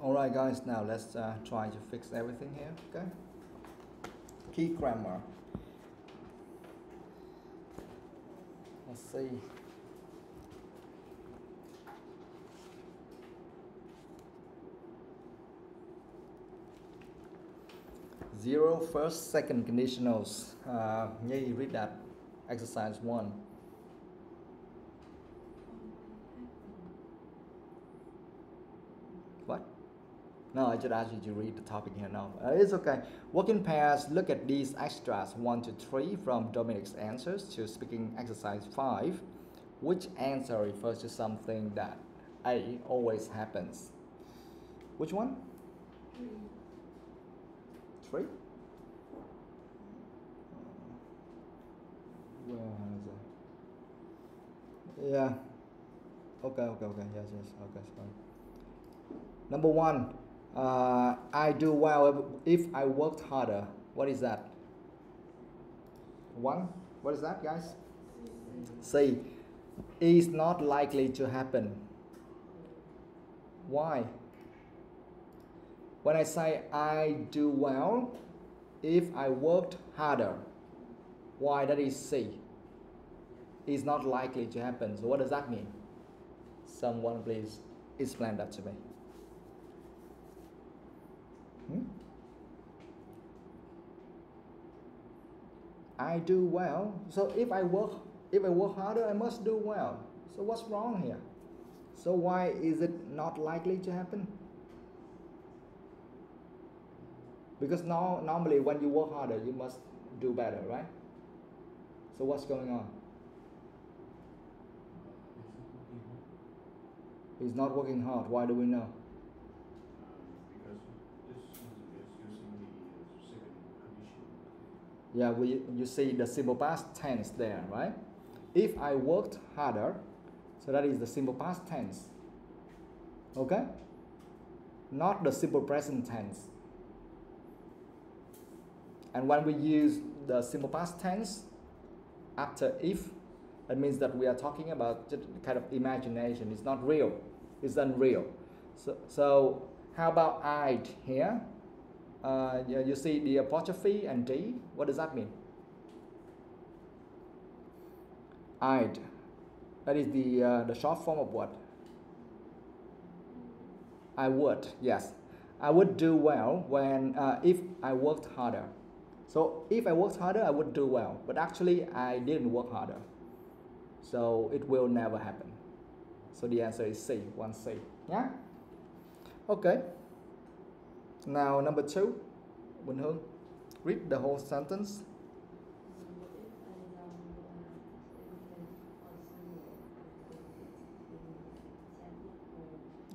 Alright guys, now let's try to fix everything here, okay? Key grammar. Let's see. Zero, first, second conditionals. Nhi, read that. Exercise 1. What? No, I just asked you to read the topic here now. It's okay. Work in pairs. Look at these extras 1 to 3 from Dominic's answers to speaking exercise 5. Which answer refers to something that A, always happens? Which one? 3? Where has it? Yeah. Okay. Yes. Okay, sorry. Number 1. I do well if I worked harder. What is that? 1. What is that, guys? C. Is not likely to happen. Why? When I say I do well if I worked harder, why? That is C. Is not likely to happen. So what does that mean? Someone please explain that to me. I do well. So if I work harder, I must do well. So what's wrong here? So why is it not likely to happen? Because normally when you work harder, you must do better, right? So what's going on? He's not working hard. Why do we know? Because this is using the second condition. Yeah, you see the simple past tense there, right? If I worked harder, so that is the simple past tense. Okay? Not the simple present tense. And when we use the simple past tense after if, that means that we are talking about just kind of imagination. It's not real. It's unreal. So how about I'd here? You see the apostrophe and D. What does that mean? I'd. That is the short form of what? I would. Yes, I would do well when if I worked harder. So if I worked harder, I would do well. But actually, I didn't work harder. So it will never happen. So the answer is C, 1C. Yeah? Okay. Now number 2. Bình Hương, read the whole sentence.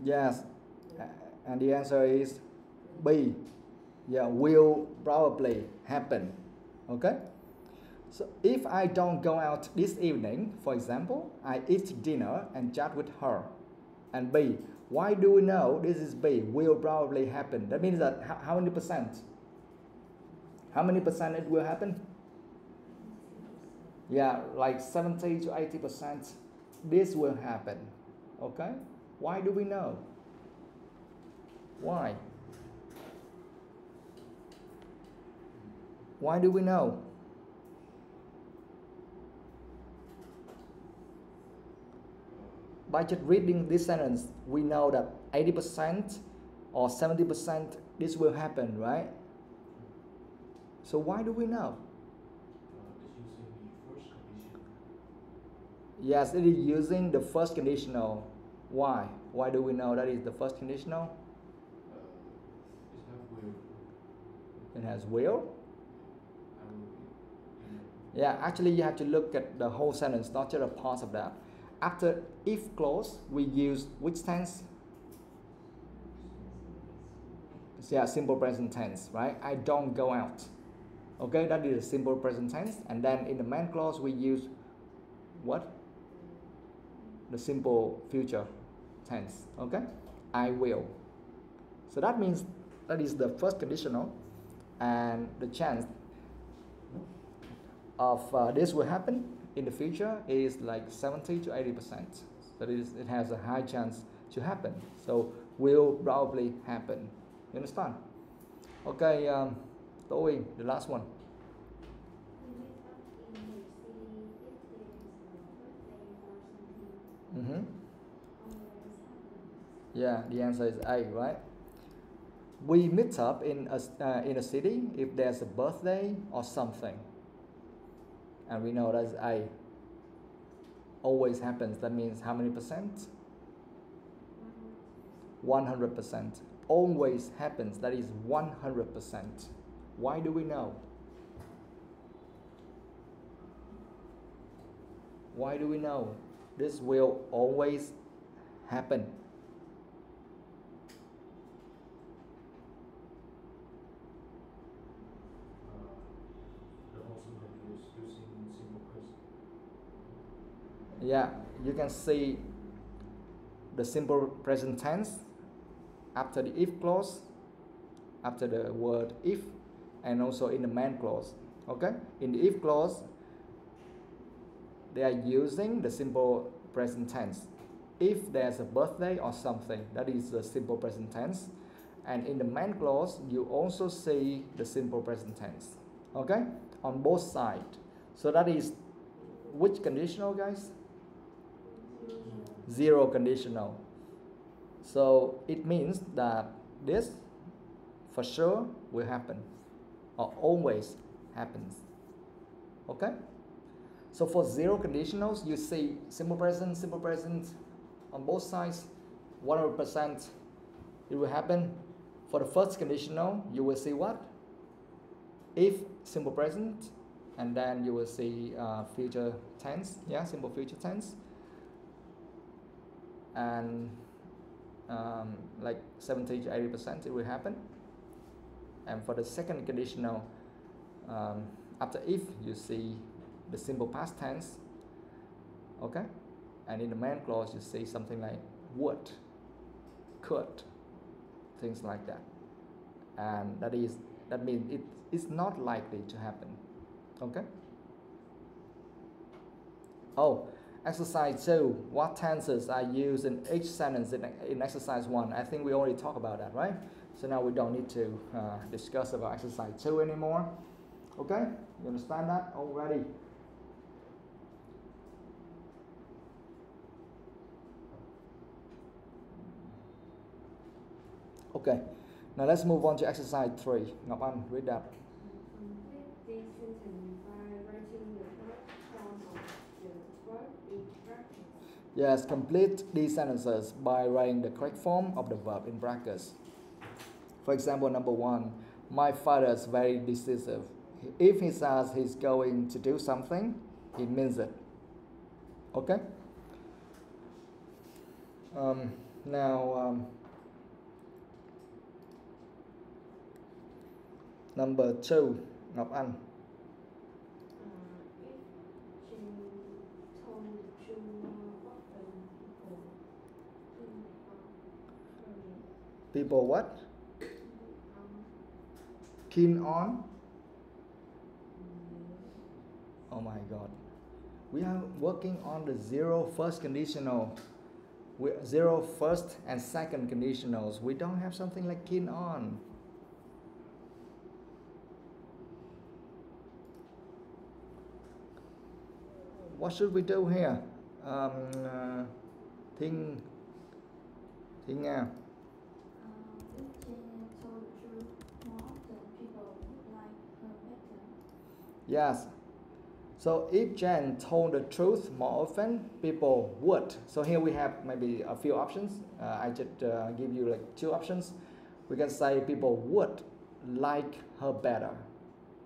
Yes. And the answer is B. Yeah, will probably happen. Okay? So if I don't go out this evening, for example, I eat dinner and chat with her. And B, why do we know this is B? Will probably happen. That means that how many percent? How many percent it will happen? Yeah, like 70 to 80%. This will happen. Okay? Why do we know? Why? Why do we know? By just reading this sentence, we know that 80% or 70% this will happen, right? So why do we know? It's using the first condition. Yes, it is using the first conditional. Why? Why do we know that is the first conditional? It's not will. It has will. Yeah, actually you have to look at the whole sentence, not just a part of that. After if clause, we use which tense? Yeah, simple present tense, right? I don't go out. Okay, that is a simple present tense. And then in the main clause, we use what? The simple future tense. Okay, I will. So that means that is the first conditional, and the chance of this will happen in the future is like 70 to 80%. So it has a high chance to happen. So will probably happen. You understand? Okay, Toei, the last one. Mm-hmm. Yeah, the answer is A, right? We meet up in a city if there's a birthday or something, and we know that's A. Always happens. That means how many percent? 100%. Always happens. That is 100%. Why do we know? Why do we know this will always happen? The also that is using simple present. Yeah, you can see the simple present tense after the if clause, after the word if, and also in the main clause. Okay, in the if clause, they are using the simple present tense. If there's a birthday or something, that is the simple present tense. And in the main clause, you also see the simple present tense. Okay, on both sides. So that is which conditional, guys? Zero conditional. So it means that this for sure will happen or always happens. Okay? So for zero conditionals, you see simple present on both sides, 100% it will happen. For the first conditional, you will see what? If simple present, and then you will see future tense, yeah, simple future tense. And like 70 to 80% it will happen. And for the second conditional, after if, you see the simple past tense, okay? And in the main clause, you see something like would, could, things like that. And that means it is not likely to happen, okay? Oh, exercise 2, what tenses are used in each sentence in exercise 1? I think we already talked about that, right? So now we don't need to discuss about exercise 2 anymore. Okay, you understand that already? Okay, now let's move on to exercise 3. Ngọc Anh, read that. Yes, complete these sentences by writing the correct form of the verb in brackets. For example, number 1, my father is very decisive. If he says he's going to do something, he means it. Okay? Number 2, Ngọc Anh. People what? Keen on? Oh my God. We are working on the zero first conditional. Zero first and second conditionals. We don't have something like keen on. What should we do here? Thing Nga. Yes. So if Jen told the truth more often, people would. So here we have maybe a few options. I just give you like 2 options. We can say people would like her better.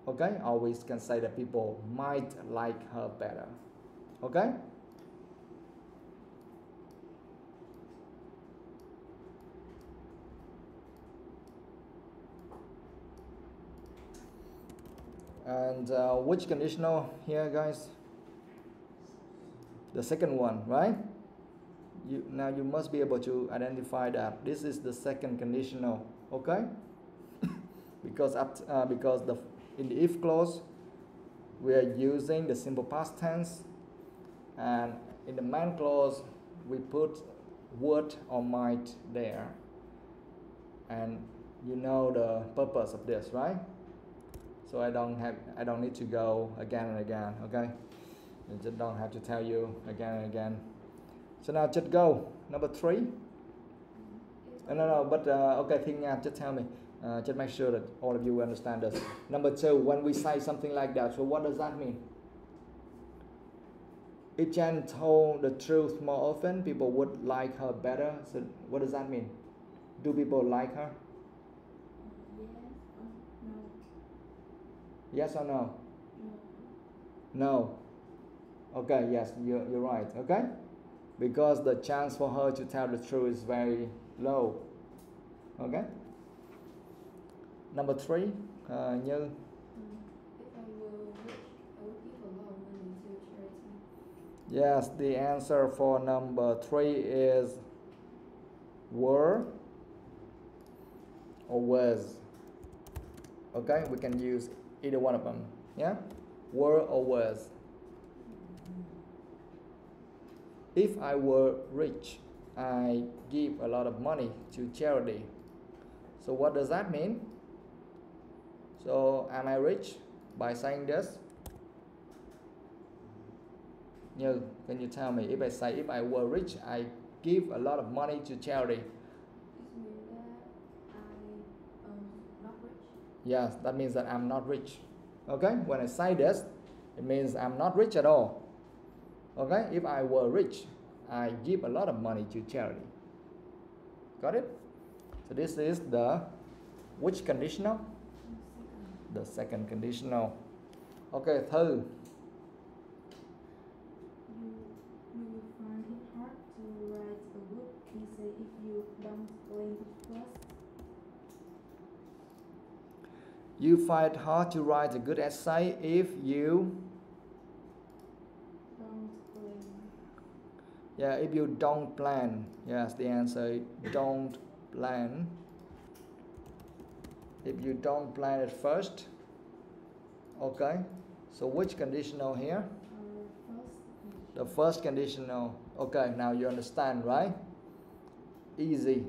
Okay? Or we can say that people might like her better. Okay? And which conditional here, guys? The second one, right? Now you must be able to identify that this is the second conditional, okay? because in the if clause we are using the simple past tense, and in the main clause we put would or might there, and you know the purpose of this, right? So I don't need to go again and again, okay? I just don't have to tell you again and again. So now just go. Number 3. No, but okay, Thiên Nga, just tell me. Just make sure that all of you understand this. Number 2, when we say something like that, so what does that mean? If Jan told the truth more often, people would like her better. So what does that mean? Do people like her? Yes or no? No. Okay, yes, you're right, okay? Because the chance for her to tell the truth is very low. Okay? Number 3, Như. If I were rich, I would give a lot of money to charity. Yes, the answer for number 3 is were or was. Okay, we can use either one of them. Yeah? Were or was. If I were rich, I give a lot of money to charity. So what does that mean? So am I rich by saying this? Như, can you tell me, if I say if I were rich, I give a lot of money to charity. It means that I'm not rich. Yes, that means that I'm not rich. Okay, when I say this, it means I'm not rich at all. Okay, if I were rich, I give a lot of money to charity. Got it? So this is the which conditional? The second conditional. Okay, Thư. You will find it hard to write a good essay if you don't learn it first. You find it hard to write a good essay if you if you don't plan. Yes, the answer is don't plan. If you don't plan it first. Okay, so which conditional here? The first conditional. Okay, now you understand, right? Easy.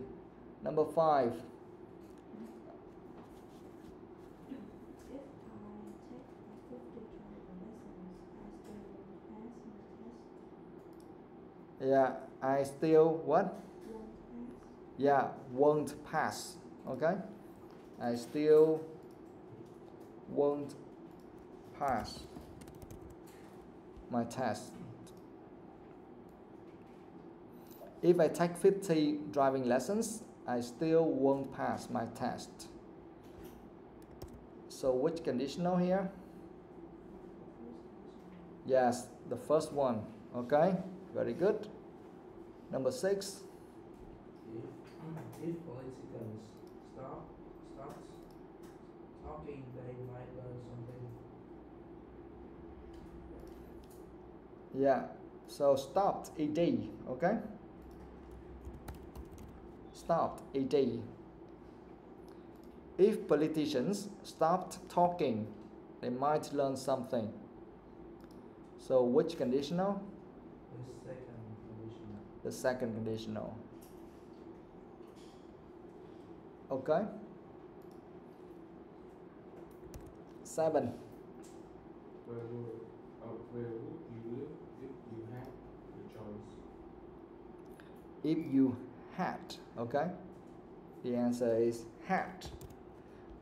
Number 5. Yeah, I still what? Yeah, won't pass. Okay, I still won't pass my test. If I take 50 driving lessons, I still won't pass my test. So which conditional here? Yes, the first one. Okay, very good. Number 6. If politicians stop talking, they might learn something. Yeah, so stopped, ed, okay? Stopped, ed. If politicians stopped talking, they might learn something. So which conditional? The second conditional. Okay. 7. Where would you live if you had the choice? If you had, okay? The answer is had.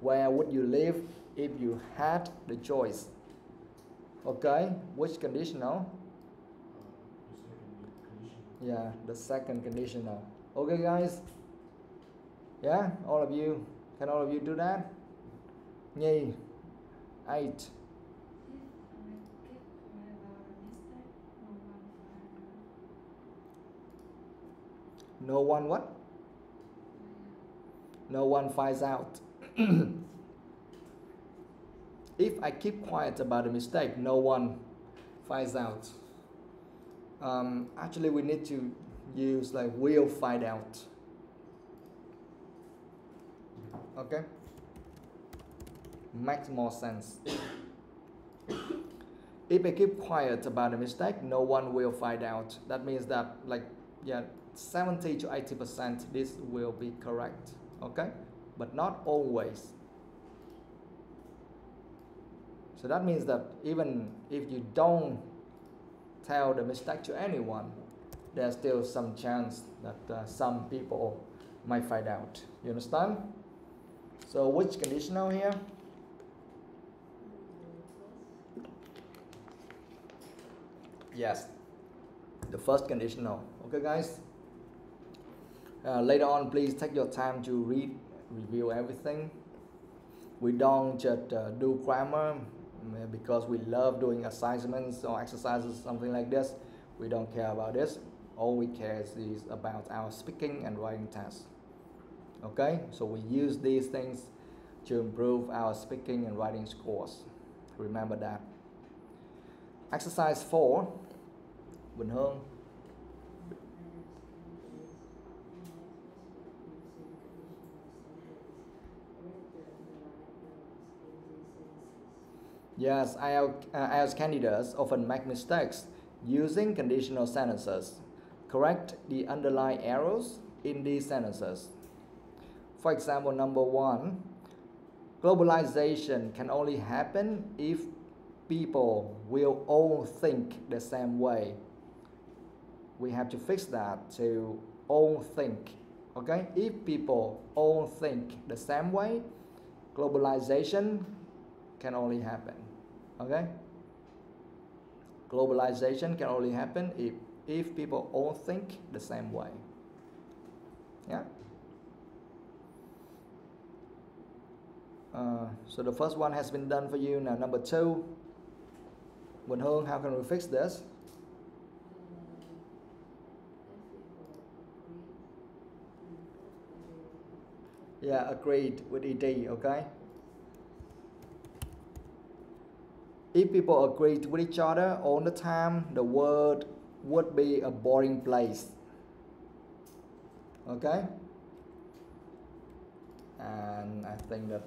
Where would you live if you had the choice? Okay, which conditional? Yeah, the second conditional. Okay, guys. Yeah, all of you. Can all of you do that? Nhi, 8. No one what? No one finds out. If I keep quiet about a mistake, no one finds out. Actually, we need to use like will find out. Okay? Makes more sense. If I keep quiet about a mistake, no one will find out. That means that, like, yeah, 70 to 80% this will be correct, okay, but not always. So that means that even if you don't tell the mistake to anyone, there's still some chance that some people might find out. You understand? So which conditional here? Yes, the first conditional. Okay, guys. Later on, please take your time to review everything. We don't just do grammar because we love doing assignments or exercises, something like this. We don't care about this. All we care is about our speaking and writing tests. Okay, so we use these things to improve our speaking and writing scores. Remember that. Exercise 4. Bình Hương. Yes, IELTS candidates often make mistakes using conditional sentences. Correct the underlying errors in these sentences. For example, number 1, globalization can only happen if people will all think the same way. We have to fix that to all think. Okay, if people all think the same way, globalization can only happen. Okay, globalization can only happen if people all think the same way. Yeah. So the first one has been done for you. Now number 2, Bình Hương, how can we fix this? Yeah, agreed with ED, okay? If people agreed with each other all the time, the world would be a boring place. Okay? And I think that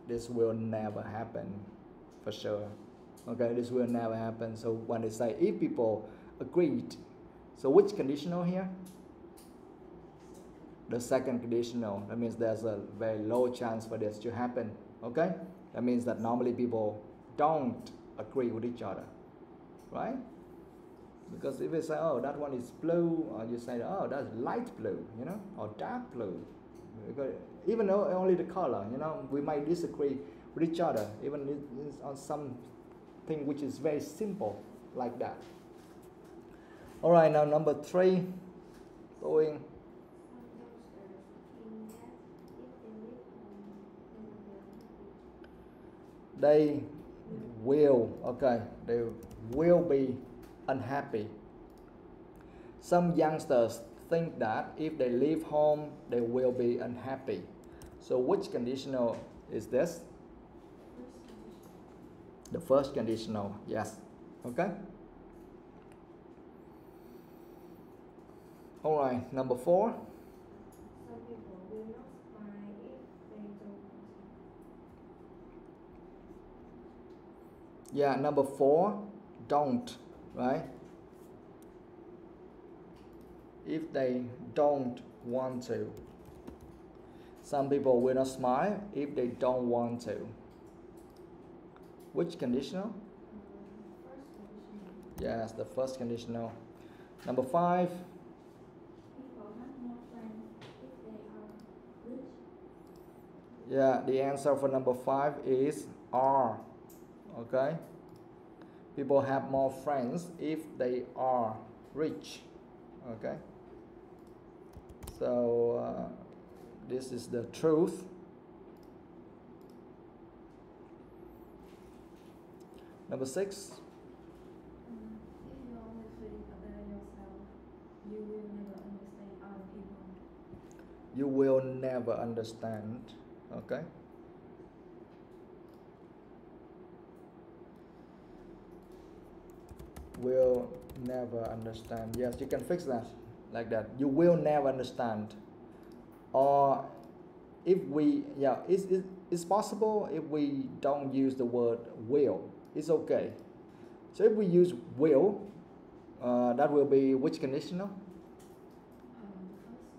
this will never happen for sure. Okay, this will never happen. So when they say if people agreed, so which conditional here? The second conditional. That means there's a very low chance for this to happen. Okay, that means that normally people don't agree with each other, right? Because if you say, oh, that one is blue, or you say, oh, that's light blue, you know, or dark blue, because even though only the color, you know, we might disagree with each other, even on something which is very simple like that. All right, now number 3, going. They will, okay, they will be unhappy. Some youngsters think that if they leave home, they will be unhappy. So which conditional is this? The first conditional, yes. Okay. All right, number 4. Some people will not smile if they don't. Yeah, number 4, don't, right? If they don't want to. Some people will not smile if they don't want to. Which conditional? First conditional. Yes, the first conditional. Number 5. People have more friends if they are rich. Yeah, the answer for number 5 is are. Okay. People have more friends if they are rich. Okay. So this is the truth. Number 6. If you only think about yourself, you will never understand other people. You will never understand. Okay. Will never understand. Yes, you can fix that like that. You will never understand. Or if we, yeah, it's possible if we don't use the word will. It's okay. So if we use will, that will be which conditional?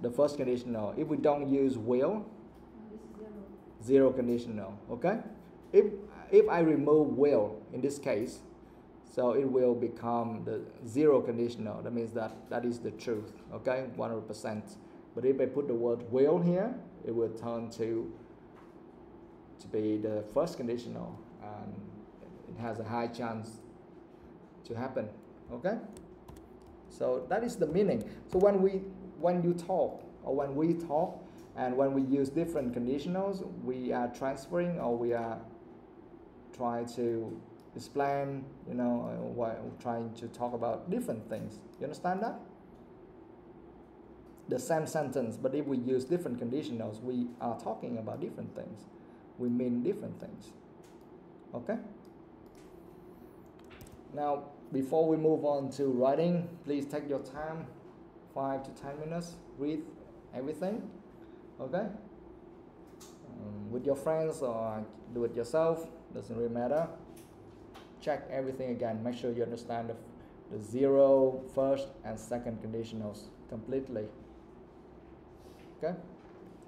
the first conditional. If we don't use will, This is zero. zero conditional. Okay. If I remove will in this case, so it will become the zero conditional. That means that is the truth. Okay, 100%. But if I put the word will here, it will turn to be the first conditional, and it has a high chance to happen. Okay. So that is the meaning. So when you talk, or when we talk, and when we use different conditionals, we are transferring, or we are trying to explain, trying to talk about different things. You understand that? The same sentence, but if we use different conditionals, we are talking about different things. We mean different things. Okay? Now, before we move on to writing, please take your time, 5 to 10 minutes, read everything. Okay? With your friends or do it yourself, doesn't really matter. Check everything again. Make sure you understand the zero, first and second conditionals completely. Okay?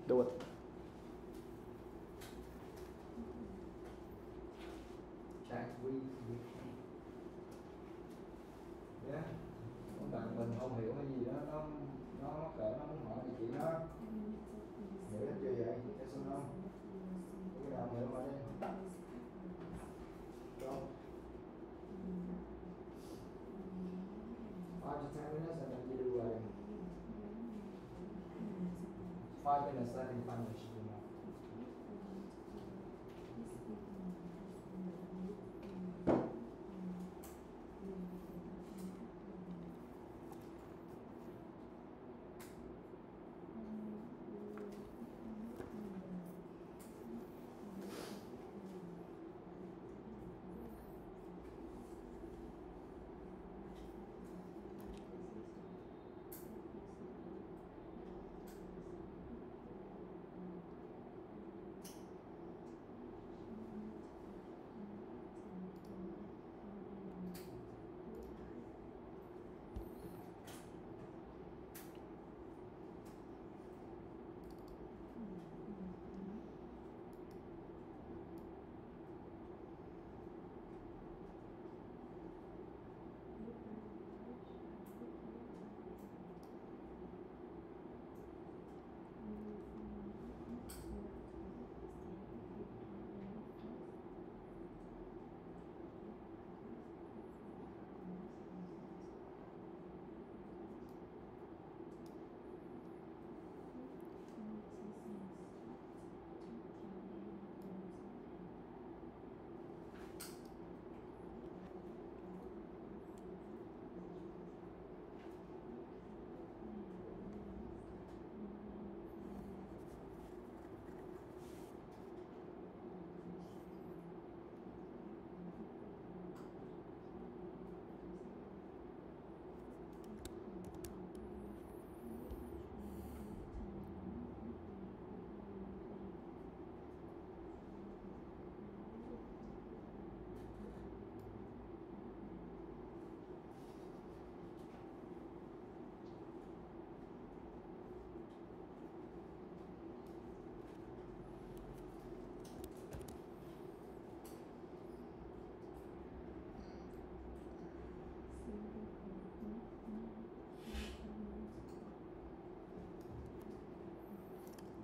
Do it. Check, read. Yeah. Các bạn mình không hiểu hay gì đó, nó kệ, nó muốn hỏi gì chị nó hiểu hết chưa vậy? Cái số không? Cái nào hiểu hỏi đi. Go. 5 to 10 minutes and then you do writing. 5 minutes, I think 5 minutes should be enough.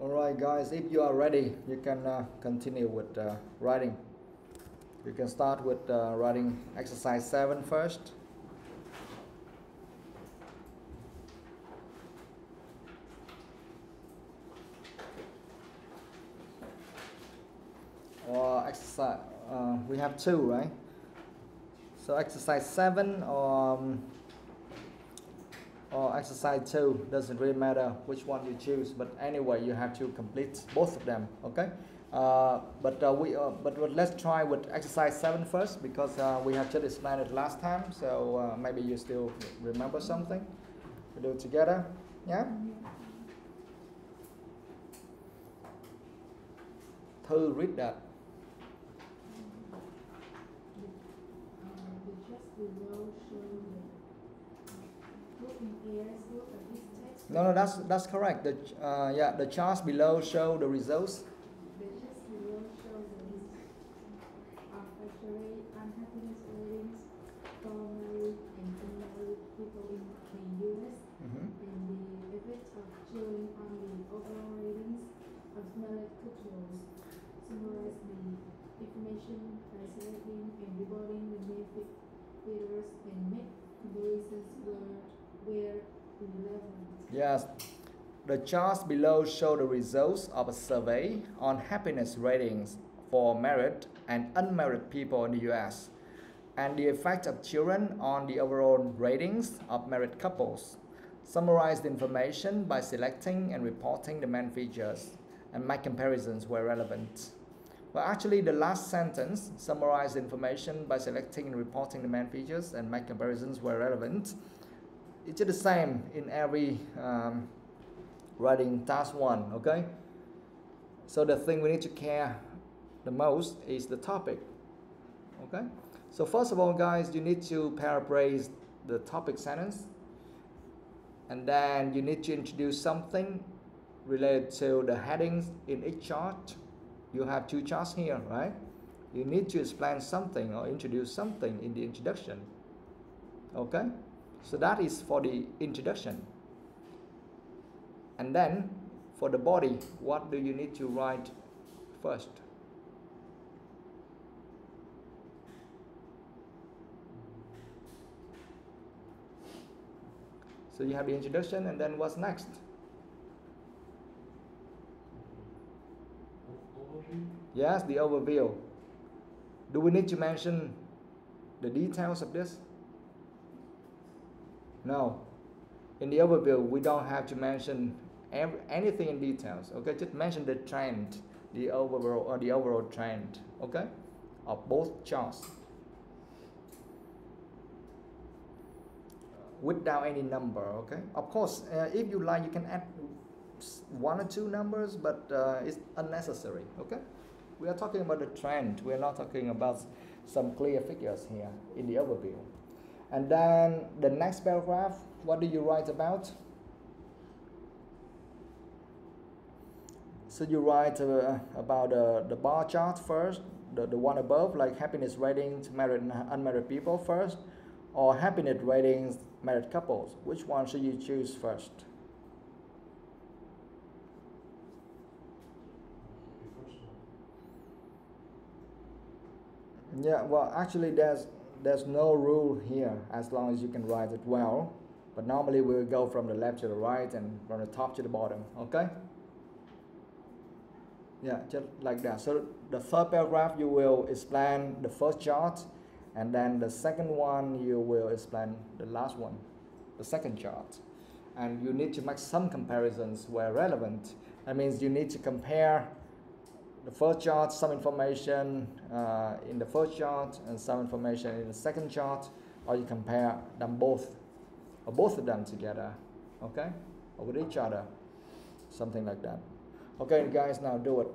Alright guys, if you are ready, you can continue with writing. You can start with writing exercise 7 first. Or exercise, we have 2, right? So exercise 7 or exercise 2, doesn't really matter which one you choose, but anyway you have to complete both of them. Okay, but let's try with exercise 7 first, because we have just explained it last time, so maybe you still remember something. We do it together. Yeah. Thư, read that. The just below show the group in pairs. Look at this text No, that's correct. The charts below show the results. The charts below show the list of factory unhappiness ratings for married and unmarried people in the US Mhm. and the effect of children on the overall ratings of married couples. Summarize the information by selecting and reporting the main figures and make comparisons where relevant. Yes, the charts below show the results of a survey on happiness ratings for married and unmarried people in the US and the effect of children on the overall ratings of married couples. Summarize the information by selecting and reporting the main features and make comparisons where relevant. Well, actually, the last sentence, summarize the information by selecting and reporting the main features and make comparisons where relevant. It's just the same in every writing task 1, okay? So the thing we need to care the most is the topic, okay? So first of all, guys, you need to paraphrase the topic sentence, and then you need to introduce something related to the headings in each chart. You have 2 charts here, right? You need to explain something or introduce something in the introduction, okay? So that is for the introduction. And then for the body, what do you need to write first? So you have the introduction, and then what's next? Overview. Yes, the overview. Do we need to mention the details of this? No. In the overview, we don't have to mention anything in details. Okay, just mention the trend, the overall trend. Okay, of both charts, without any number. Okay. Of course, if you like, you can add 1 or 2 numbers, but it's unnecessary. Okay. We are talking about the trend. We are not talking about some clear figures here in the overview. And then the next paragraph, what do you write about? So you write about the bar chart first, the one above, like happiness ratings, married and unmarried people first, or happiness ratings, married couples. Which one should you choose first? The first one. Yeah, well, actually there's no rule here as long as you can write it well. But normally we'll go from the left to the right and from the top to the bottom, okay? Yeah, just like that. So the third paragraph you will explain the first chart, and then the second one you will explain the last one, the second chart. And you need to make some comparisons where relevant. That means you need to compare the first chart, some information in the first chart and some information in the second chart, or you compare them both, or both of them together, okay, or with each other, something like that. Okay, guys, now do it.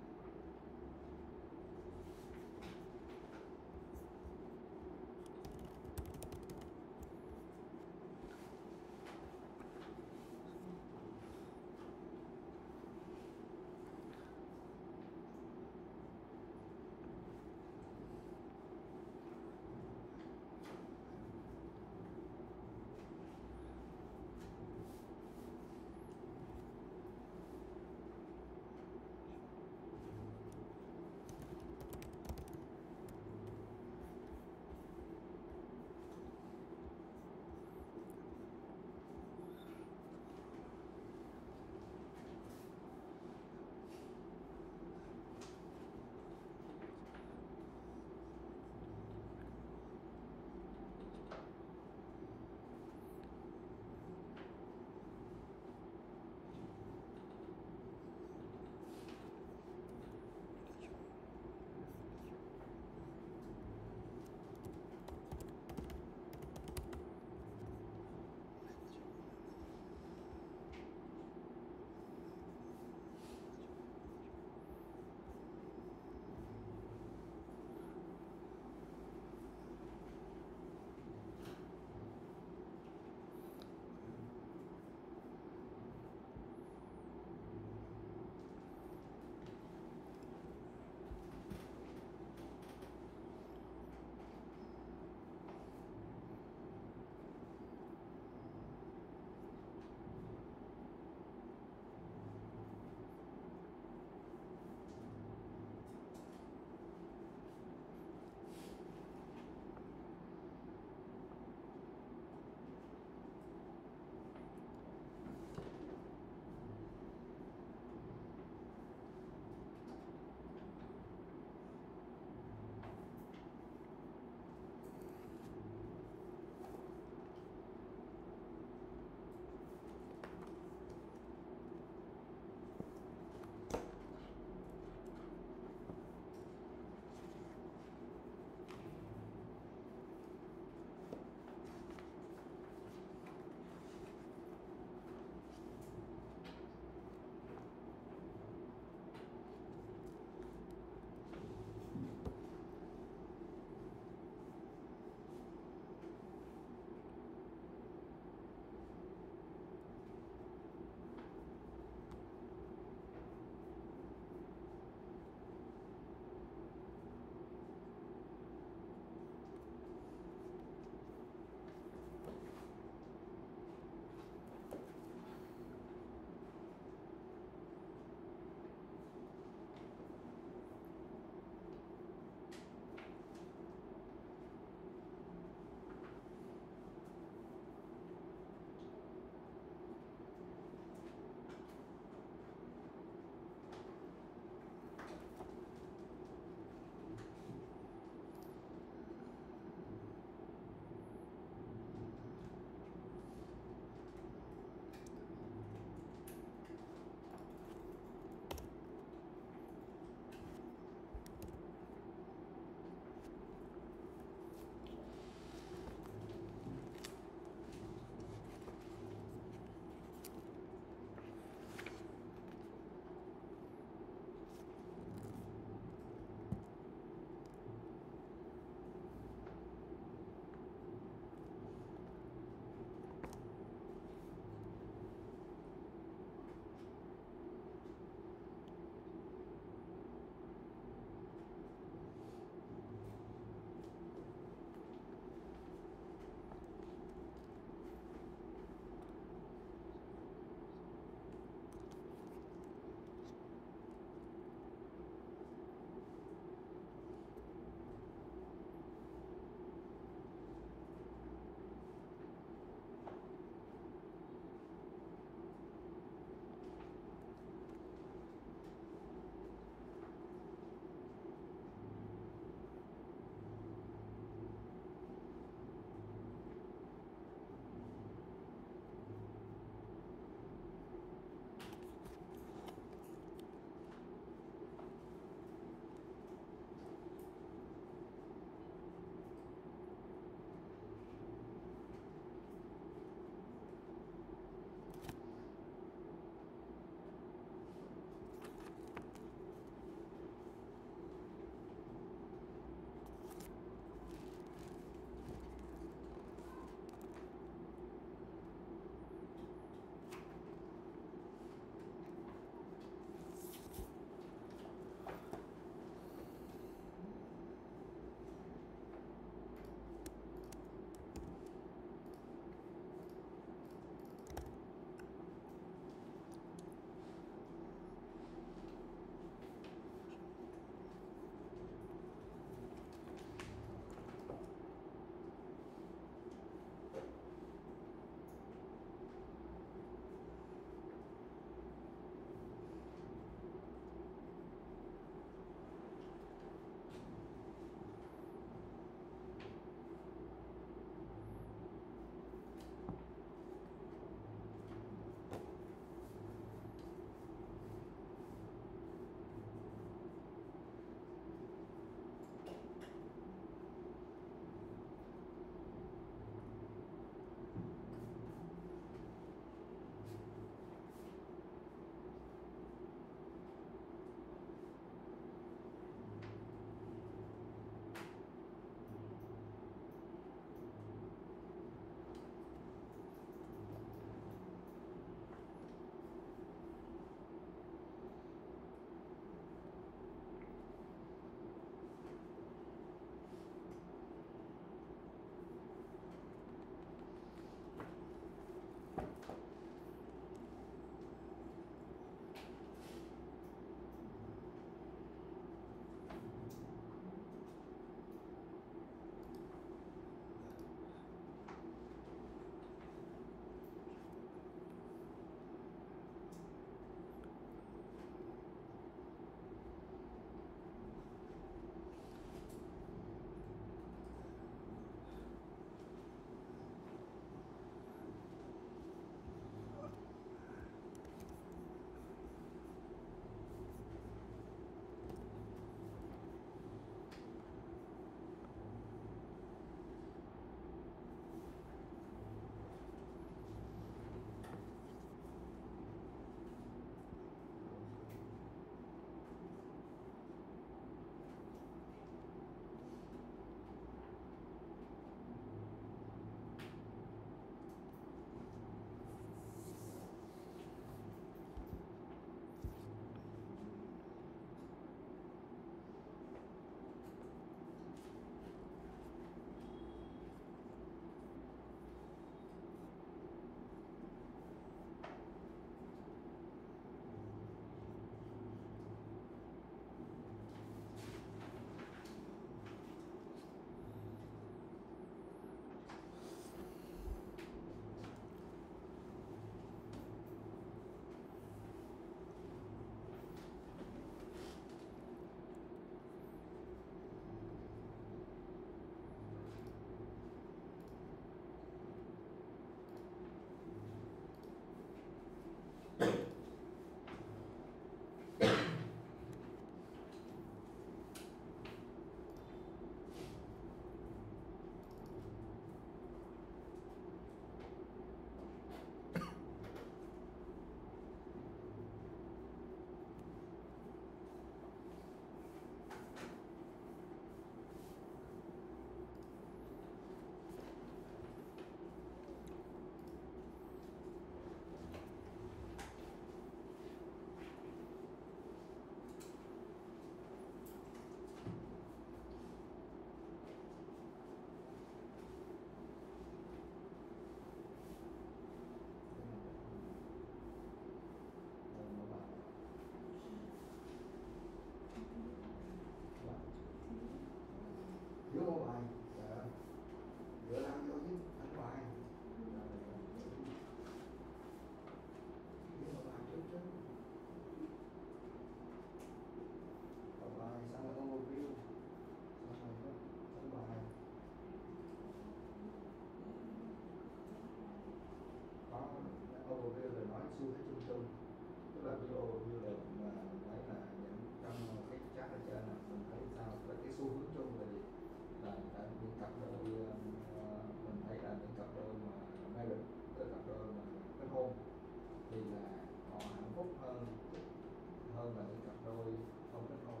hơn là những cặp đôi không kết hôn.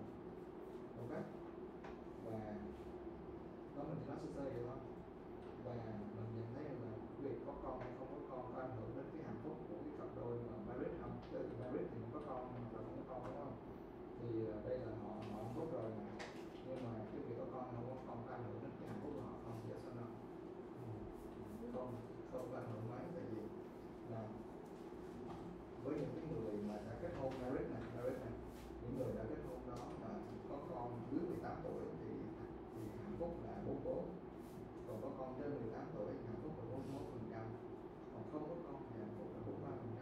Ok, và đó mình chỉ nói sơ sơ vậy thôi. Và mình nhận thấy là việc có con hay không có con có ảnh hưởng đến cái hạnh phúc của cái cặp đôi mà married không? Tức là married thì có con hoặc là không có con, đúng không? Thì đây là họ hạnh phúc rồi mà, nhưng mà cái việc có con không có con có ảnh hưởng đến cái hạnh phúc của họ không? Yes or no? Không có ảnh hưởng mấy, tại vì là với những cái người mà đã kết hôn married này, những người đã kết hôn đó mà có con dưới 18 tuổi thì hạnh phúc là 44, còn có con trên 18 tuổi hạnh phúc là 41%, còn không có con thì hạnh phúc là 43%.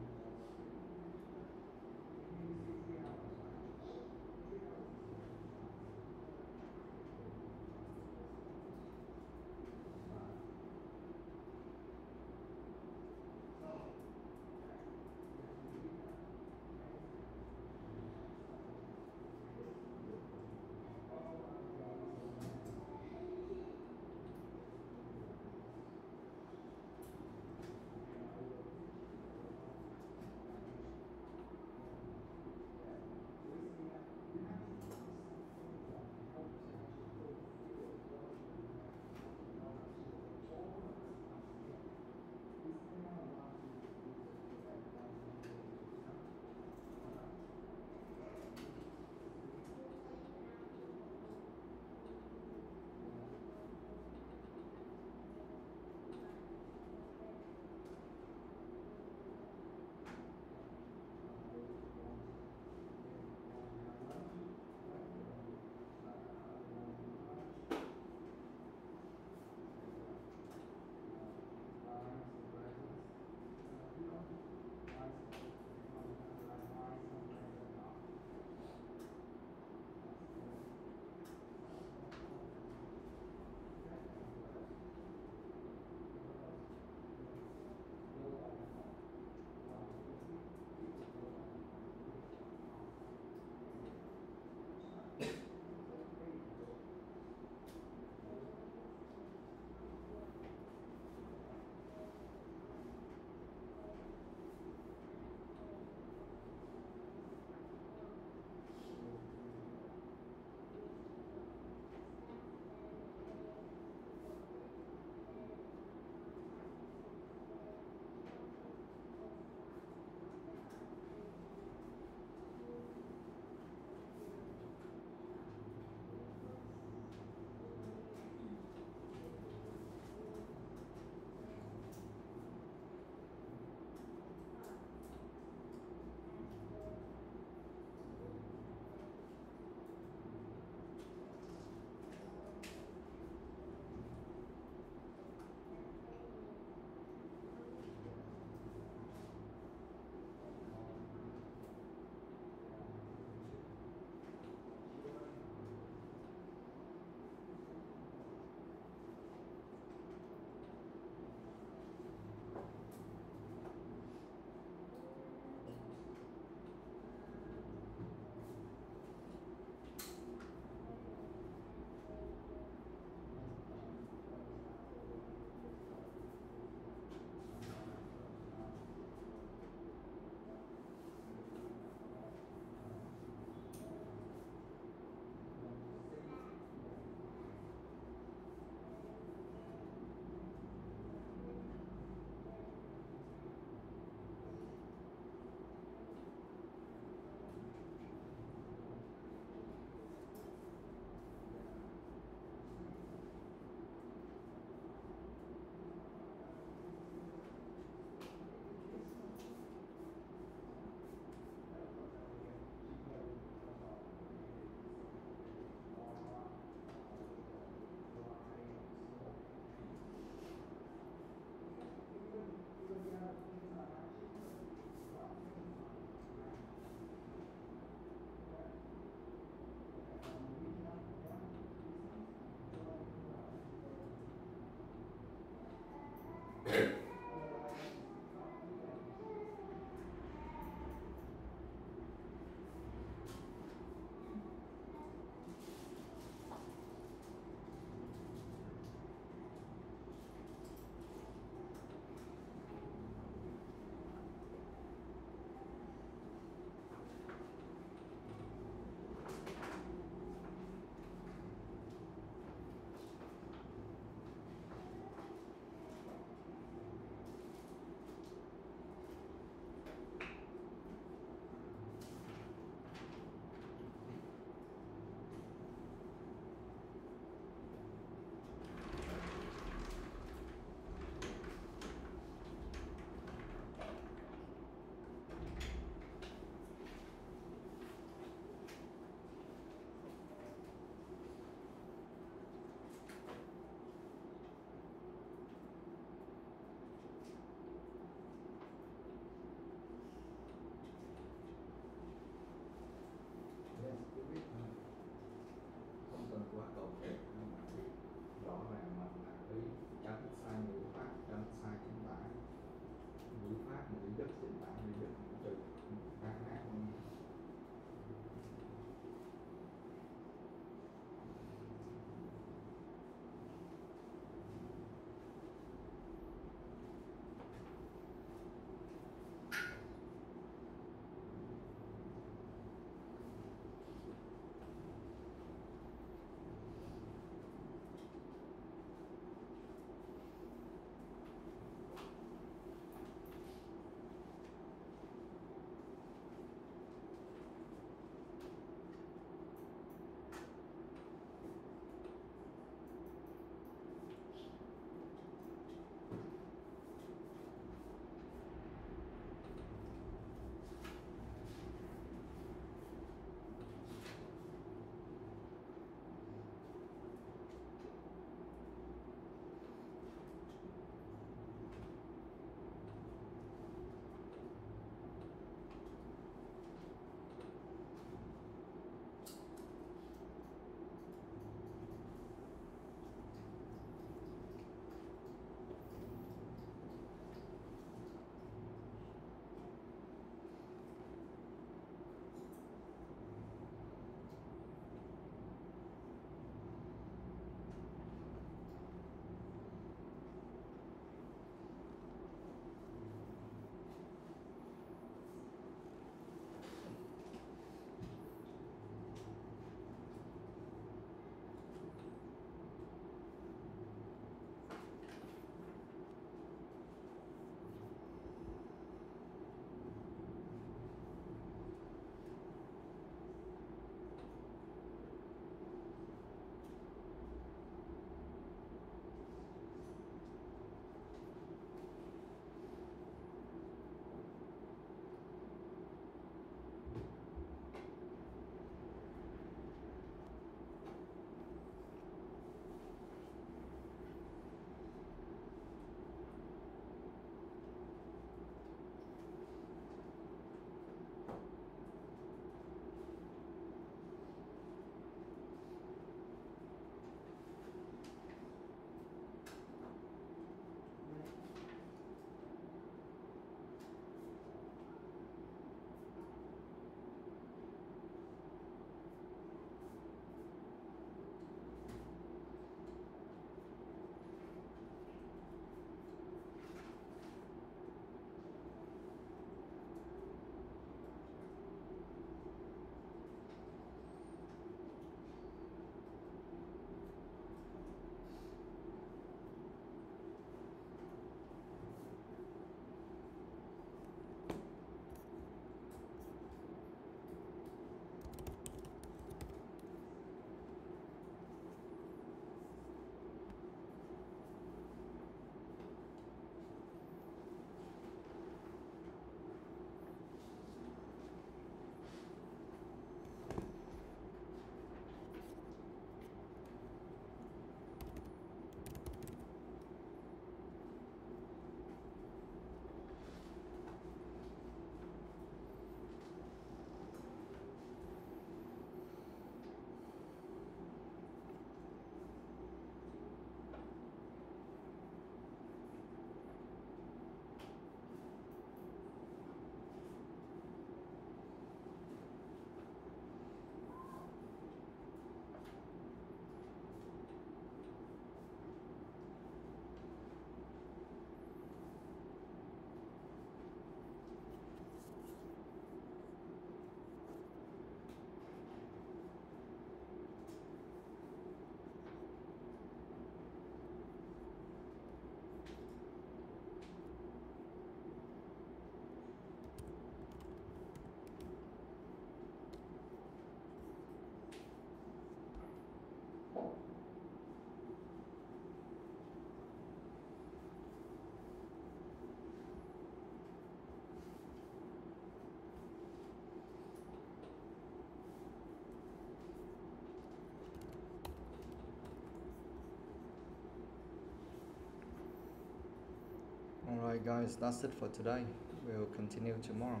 Alright guys, that's it for today. We'll continue tomorrow.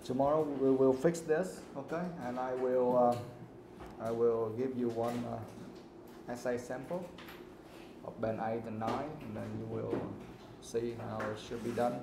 Tomorrow we will fix this, okay? And I will give you one essay sample of band 8 and 9, and then you will see how it should be done.